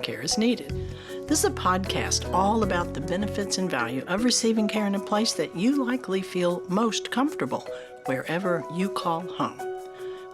care is needed. This is a podcast all about the benefits and value of receiving care in a place that you likely feel most comfortable, wherever you call home.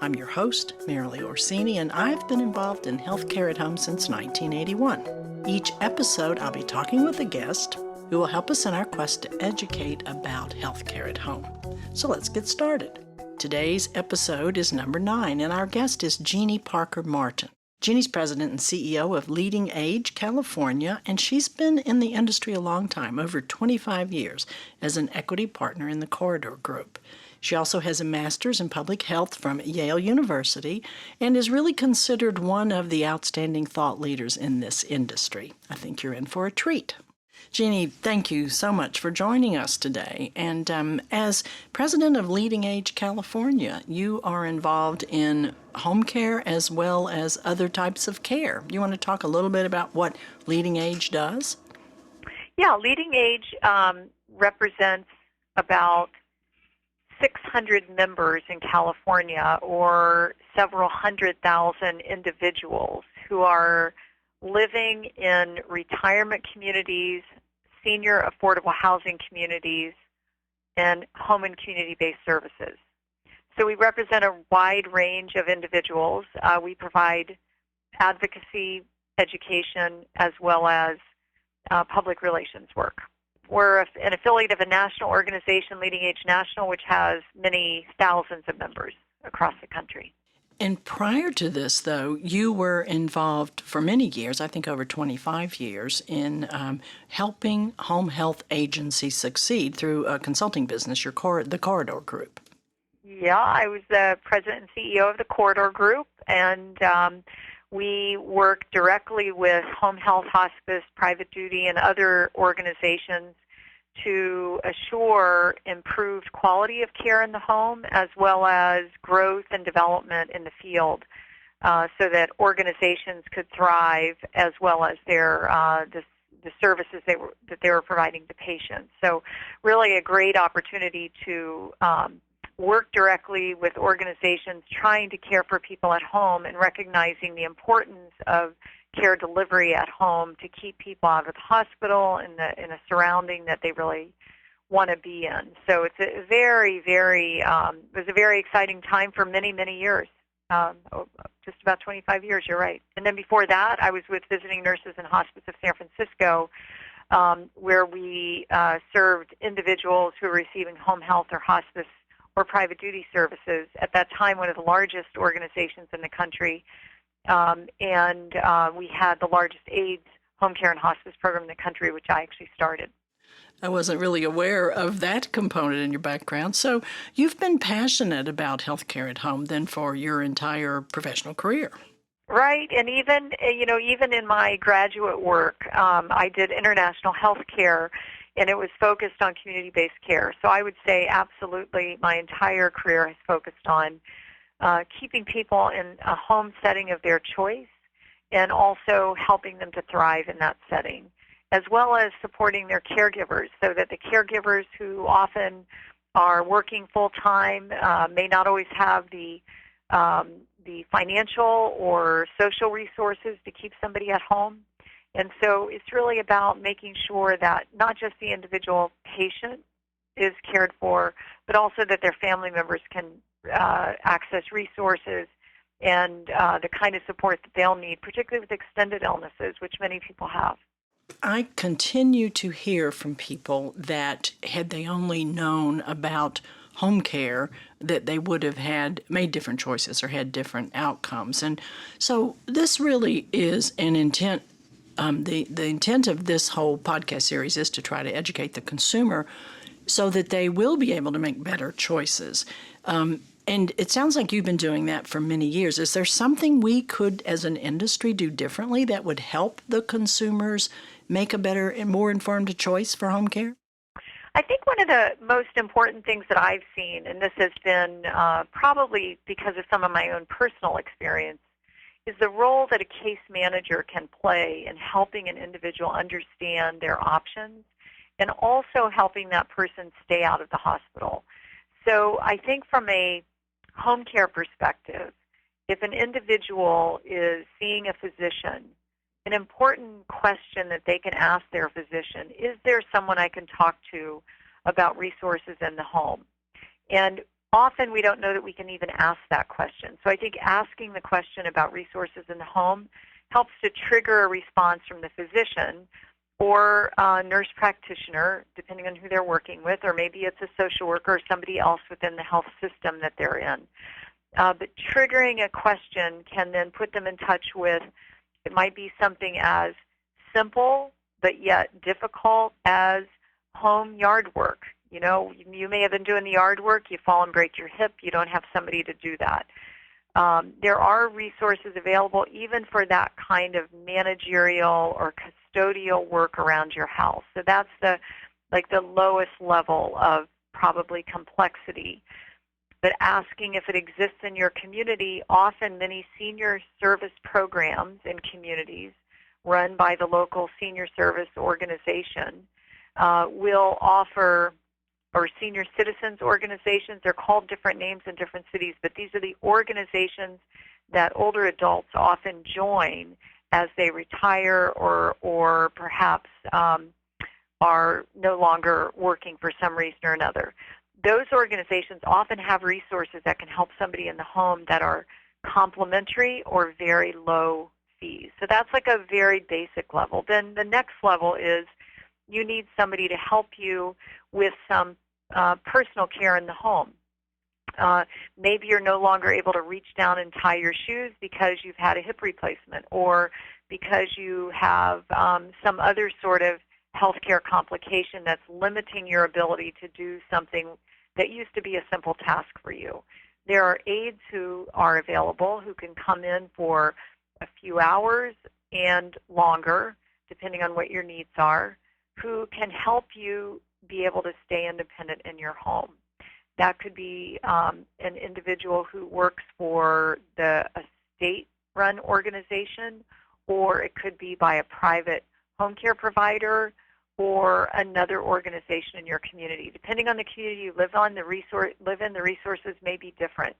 I'm your host, Marilee Orsini, and I've been involved in healthcare at home since 1981. Each episode, I'll be talking with a guest who will help us in our quest to educate about healthcare at home. So let's get started. Today's episode is number 9, and our guest is Jeannee Parker Martin. Jeannie's president and CEO of LeadingAge, California, and she's been in the industry a long time, over 25 years, as an equity partner in the Corridor Group. She also has a master's in public health from Yale University and is really considered one of the outstanding thought leaders in this industry. I think you're in for a treat. Jeannee, thank you so much for joining us today. And as president of LeadingAge California, you are involved in home care as well as other types of care. You want to talk a little bit about what LeadingAge does? Yeah, LeadingAge represents about 600 members in California, or several 100,000 individuals who are living in retirement communities, senior affordable housing communities, and home and community-based services. So we represent a wide range of individuals. We provide advocacy, education, as well as public relations work. We're an affiliate of a national organization, LeadingAge National, which has many thousands of members across the country. And prior to this, though, you were involved for many years, I think over 25 years, in helping home health agencies succeed through a consulting business, the Corridor Group. Yeah, I was the president and CEO of the Corridor Group, and we work directly with home health, hospice, private duty, and other organizations to assure improved quality of care in the home, as well as growth and development in the field, so that organizations could thrive, as well as their the services that they were providing to patients. So really a great opportunity to work directly with organizations trying to care for people at home and recognizing the importance of care delivery at home to keep people out of the hospital in a surrounding that they really want to be in. So it's a very, very it was a very exciting time for many, many years. Just about 25 years, you're right. And then before that, I was with Visiting Nurses and Hospice of San Francisco, where we served individuals who were receiving home health or hospice or private duty services. At that time, one of the largest organizations in the country. And we had the largest AIDS home care and hospice program in the country, which I actually started. I wasn't really aware of that component in your background. So you've been passionate about healthcare at home then for your entire professional career. Right, and even in my graduate work, I did international health care, and it was focused on community-based care. So I would say absolutely my entire career has focused on keeping people in a home setting of their choice and also helping them to thrive in that setting, as well as supporting their caregivers, so that the caregivers who often are working full-time may not always have the financial or social resources to keep somebody at home. And so it's really about making sure that not just the individual patient is cared for, but also that their family members can access resources and the kind of support that they'll need, particularly with extended illnesses, which many people have. I continue to hear from people that had they only known about home care, that they would have made different choices or had different outcomes. And so this really is an intent. The intent of this whole podcast series is to try to educate the consumer so that they will be able to make better choices. And it sounds like you've been doing that for many years. Is there something we could, as an industry, do differently that would help the consumers make a better and more informed choice for home care? I think one of the most important things that I've seen, and this has been probably because of some of my own personal experience, is the role that a case manager can play in helping an individual understand their options and also helping that person stay out of the hospital. So I think from a home care perspective, if an individual is seeing a physician an important question that they can ask their physician: is there someone I can talk to about resources in the home? And often we don't know that we can even ask that question. So I think asking the question about resources in the home helps to trigger a response from the physician or a nurse practitioner, depending on who they're working with, or maybe it's a social worker or somebody else within the health system that they're in. But triggering a question can then put them in touch with, it might be something as simple but yet difficult as home yard work. You know, you may have been doing the yard work, you fall and break your hip, you don't have somebody to do that. There are resources available even for that kind of managerial or custodial work around your house. So that's the lowest level of probably complexity. But asking if it exists in your community, often many senior service programs in communities run by the local senior service organization will offer, or senior citizens organizations, they're called different names in different cities, but these are the organizations that older adults often join as they retire or perhaps are no longer working for some reason or another. Those organizations often have resources that can help somebody in the home that are complementary or very low fees. So that's like a very basic level. Then the next level is you need somebody to help you with some personal care in the home. Maybe you're no longer able to reach down and tie your shoes because you've had a hip replacement, or because you have some other sort of healthcare complication that's limiting your ability to do something that used to be a simple task for you. There are aides who are available who can come in for a few hours and longer, depending on what your needs are, who can help you be able to stay independent in your home. That could be an individual who works for a state-run organization, or it could be by a private home care provider or another organization in your community. Depending on the community you live in, the resources may be different.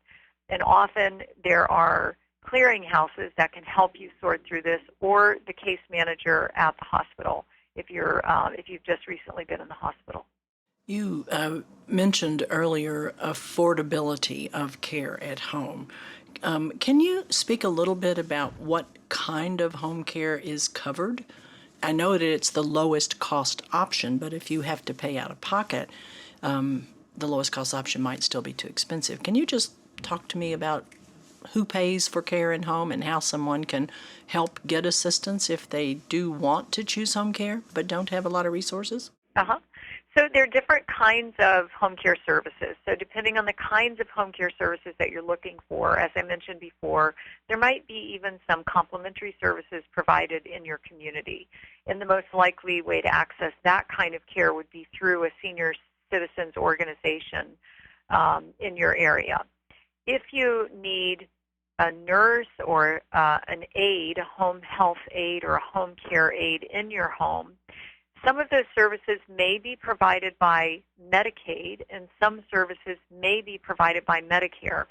And often there are clearinghouses that can help you sort through this, or the case manager at the hospital if you've just recently been in the hospital. You mentioned earlier affordability of care at home. Can you speak a little bit about what kind of home care is covered? I know that it's the lowest cost option, but if you have to pay out of pocket, the lowest cost option might still be too expensive. Can you just talk to me about who pays for care in home and how someone can help get assistance if they do want to choose home care but don't have a lot of resources? So there are different kinds of home care services. So depending on the kinds of home care services that you're looking for, as I mentioned before, there might be even some complementary services provided in your community. And the most likely way to access that kind of care would be through a senior citizens organization in your area. If you need a nurse or an aide, a home health aide or a home care aide in your home, some of those services may be provided by Medicaid, and some services may be provided by Medicare.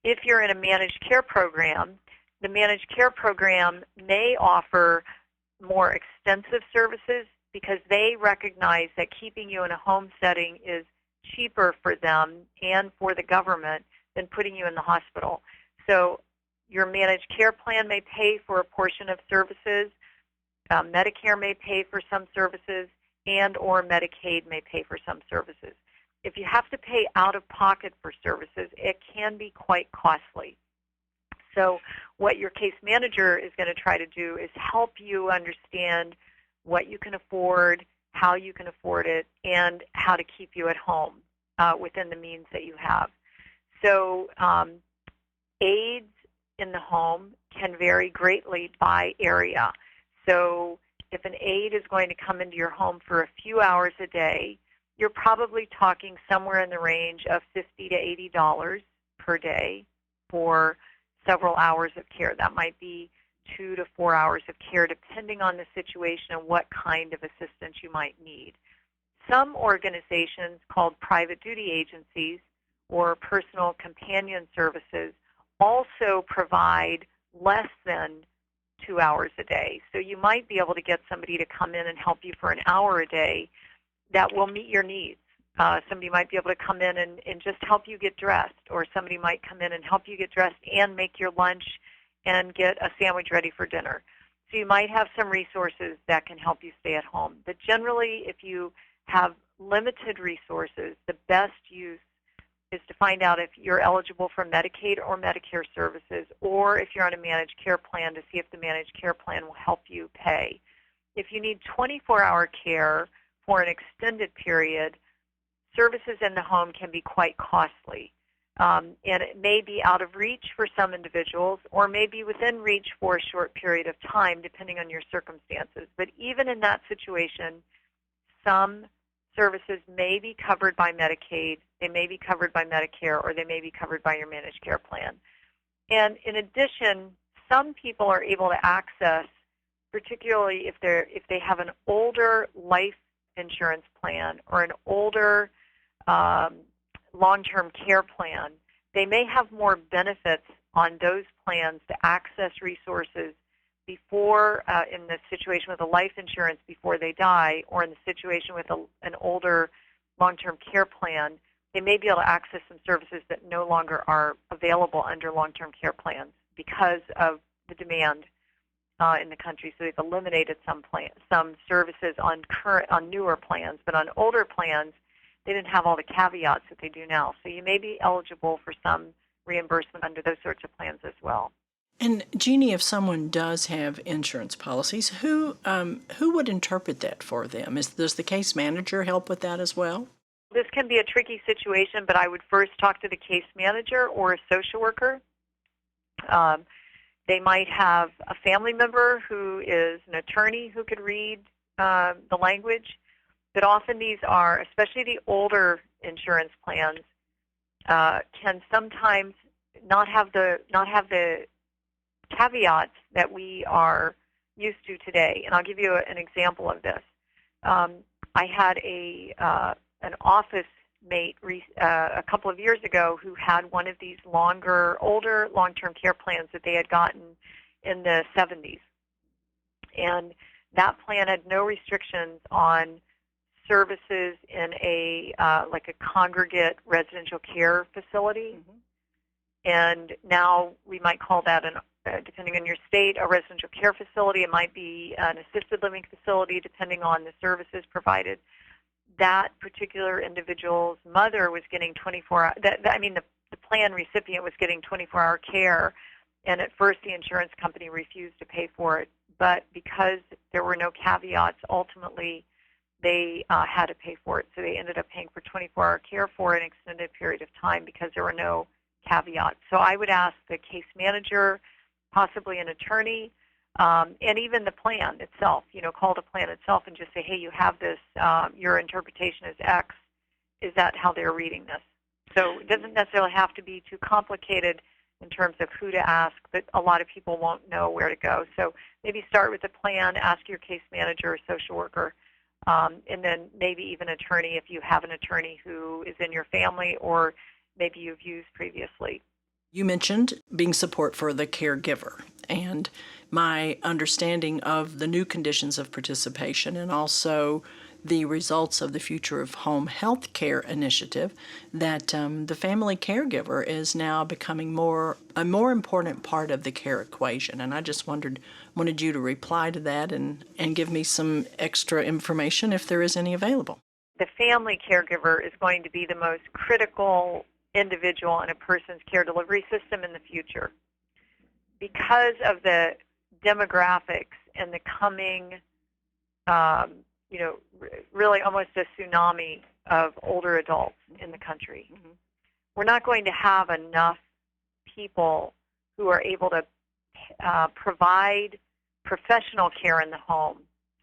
If you're in a managed care program, the managed care program may offer more extensive services because they recognize that keeping you in a home setting is cheaper for them and for the government than putting you in the hospital. So your managed care plan may pay for a portion of services. Medicare may pay for some services, and or Medicaid may pay for some services. If you have to pay out of pocket for services, it can be quite costly. So what your case manager is going to try to do is help you understand what you can afford, how you can afford it, and how to keep you at home within the means that you have. So aides in the home can vary greatly by area. So if an aide is going to come into your home for a few hours a day, you're probably talking somewhere in the range of $50 to $80 per day for several hours of care. That might be 2 to 4 hours of care, depending on the situation and what kind of assistance you might need. Some organizations called private duty agencies or personal companion services also provide less than 2 hours a day. So you might be able to get somebody to come in and help you for an hour a day that will meet your needs. Somebody might be able to come in and just help you get dressed, or somebody might come in and help you get dressed and make your lunch and get a sandwich ready for dinner. So you might have some resources that can help you stay at home. But generally, if you have limited resources, the best use is to find out if you're eligible for Medicaid or Medicare services, or if you're on a managed care plan, to see if the managed care plan will help you pay. If you need 24-hour care for an extended period, services in the home can be quite costly. And it may be out of reach for some individuals, or may be within reach for a short period of time, depending on your circumstances. But even in that situation, some services may be covered by Medicaid, they may be covered by Medicare, or they may be covered by your managed care plan. And in addition, some people are able to access, particularly if they have an older life insurance plan or an older long-term care plan, they may have more benefits on those plans to access resources before, in the situation with a life insurance before they die, or in the situation with an older long-term care plan, they may be able to access some services that no longer are available under long-term care plans because of the demand in the country. So they've eliminated some services on newer plans, but on older plans, they didn't have all the caveats that they do now. So you may be eligible for some reimbursement under those sorts of plans as well. And Jeannee, if someone does have insurance policies, who would interpret that for them? Does the case manager help with that as well? This can be a tricky situation, but I would first talk to the case manager or a social worker. They might have a family member who is an attorney who could read the language. But often these are, especially the older insurance plans, can sometimes not have the caveats that we are used to today. And I'll give you an example of this. I had an office mate a couple of years ago who had one of these older long-term care plans that they had gotten in the 70s. And that plan had no restrictions on services in like a congregate residential care facility. Mm-hmm. And now we might call that, depending on your state, a residential care facility. It might be an assisted living facility, depending on the services provided. That particular individual's mother was getting 24-hour, the plan recipient was getting 24-hour care, and at first the insurance company refused to pay for it. But because there were no caveats, ultimately they had to pay for it. So they ended up paying for 24-hour care for an extended period of time because there were no caveats. So I would ask the case manager, possibly an attorney, and even the plan itself, call the plan itself and just say, hey, you have this, your interpretation is X. Is that how they're reading this? So it doesn't necessarily have to be too complicated in terms of who to ask, but a lot of people won't know where to go. So maybe start with the plan, ask your case manager or social worker, and then maybe even attorney if you have an attorney who is in your family or maybe you've used previously. You mentioned being support for the caregiver, and my understanding of the new conditions of participation and also the results of the Future of Home Health Care initiative, that the family caregiver is now becoming a more important part of the care equation. And I just wanted you to reply to that and give me some extra information if there is any available. The family caregiver is going to be the most critical individual in a person's care delivery system in the future. Because of the demographics and the coming, really almost a tsunami of older adults in the country. Mm-hmm. We're not going to have enough people who are able to provide professional care in the home.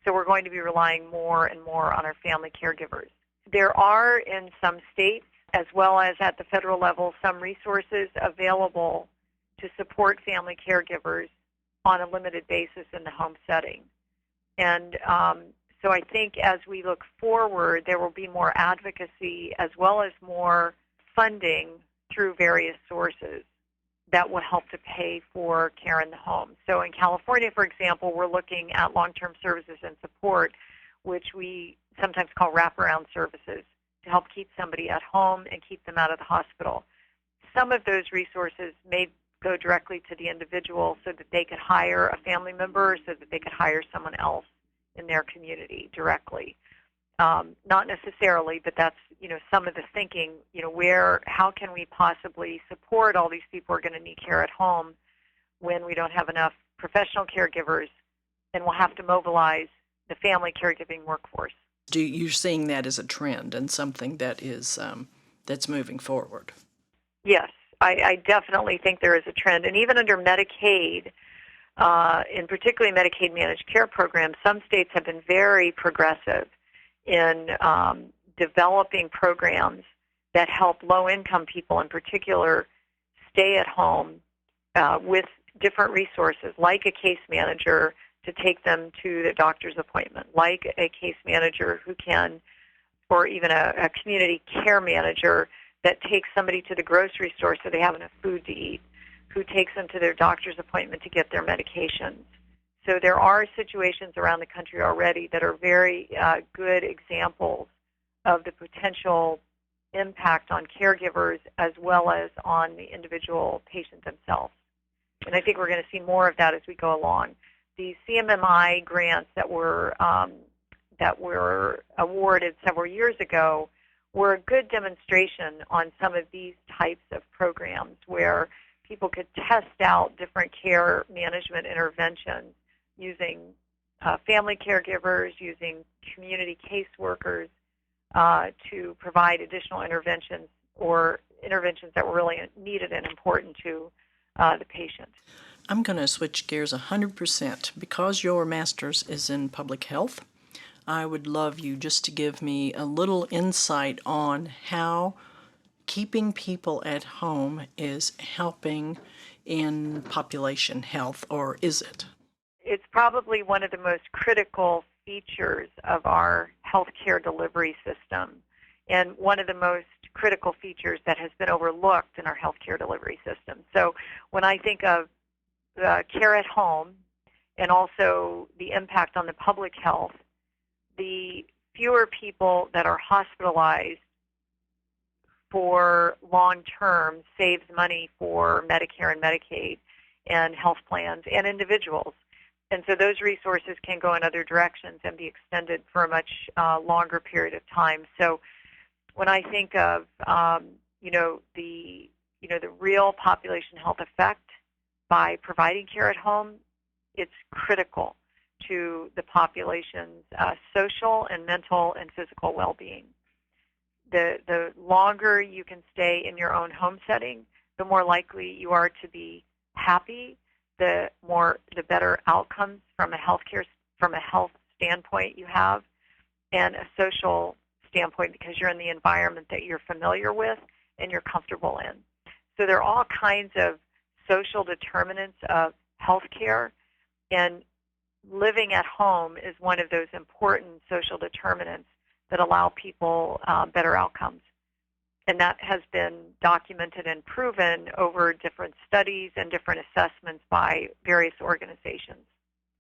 So we're going to be relying more and more on our family caregivers. There are in some states, as well as at the federal level, some resources available to support family caregivers on a limited basis in the home setting. And so I think as we look forward, there will be more advocacy as well as more funding through various sources that will help to pay for care in the home. So in California, for example, we're looking at long-term services and support, which we sometimes call wraparound services, to help keep somebody at home and keep them out of the hospital. Some of those resources may go directly to the individual so that they could hire a family member or so that they could hire someone else in their community directly. Not necessarily, but that's, some of the thinking, how can we possibly support all these people who are going to need care at home when we don't have enough professional caregivers, and we'll have to mobilize the family caregiving workforce. You're seeing that as a trend and something that is that's moving forward? Yes, I definitely think there is a trend. And even under Medicaid, in particularly Medicaid managed care programs, some states have been very progressive in developing programs that help low-income people in particular stay at home with different resources, like a case manager to take them to the doctor's appointment, like a case manager who can, or even a community care manager that takes somebody to the grocery store so they have enough food to eat, who takes them to their doctor's appointment to get their medications. So there are situations around the country already that are very good examples of the potential impact on caregivers as well as on the individual patient themselves. And I think we're going to see more of that as we go along. The CMMI grants that were awarded several years ago were a good demonstration on some of these types of programs where people could test out different care management interventions using family caregivers, using community caseworkers to provide additional interventions or interventions that were really needed and important to the patient. I'm going to switch gears 100%. Because your master's is in public health, I would love you just to give me a little insight on how keeping people at home is helping in population health, or is it? It's probably one of the most critical features of our healthcare delivery system, and one of the most critical features that has been overlooked in our healthcare delivery system. So when I think of care at home and also the impact on the public health, the fewer people that are hospitalized for long-term saves money for Medicare and Medicaid and health plans and individuals. And so those resources can go in other directions and be extended for a much longer period of time. So when I think of the real population health effect by providing care at home, it's critical to the population's social and mental and physical well-being. The longer you can stay in your own home setting, the more likely you are to be happy, the better outcomes from a health standpoint you have, and a social standpoint because you're in the environment that you're familiar with and you're comfortable in. So there are all kinds of social determinants of health care, and living at home is one of those important social determinants that allow people better outcomes. And that has been documented and proven over different studies and different assessments by various organizations.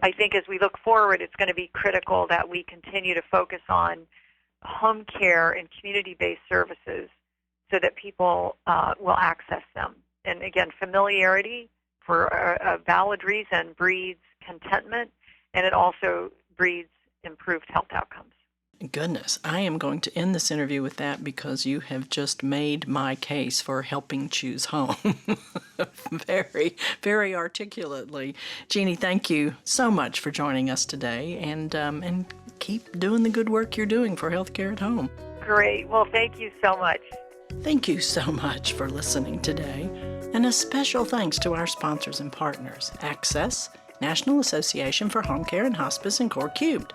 I think as we look forward, it's going to be critical that we continue to focus on home care and community-based services so that people will access them. And again, familiarity, for a valid reason, breeds contentment, and it also breeds improved health outcomes. Goodness, I am going to end this interview with that because you have just made my case for helping choose home very, very articulately. Jeannee, thank you so much for joining us today, and keep doing the good work you're doing for healthcare at home. Great. Well, thank you so much. Thank you so much for listening today, and a special thanks to our sponsors and partners, Access, National Association for Home Care and Hospice, and Core Cubed.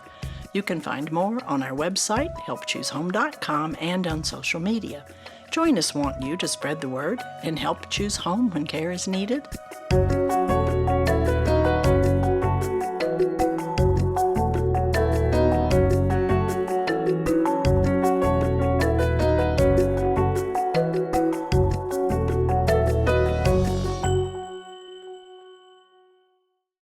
You can find more on our website, helpchoosehome.com, and on social media. Join us, won't you, to spread the word and help choose home when care is needed?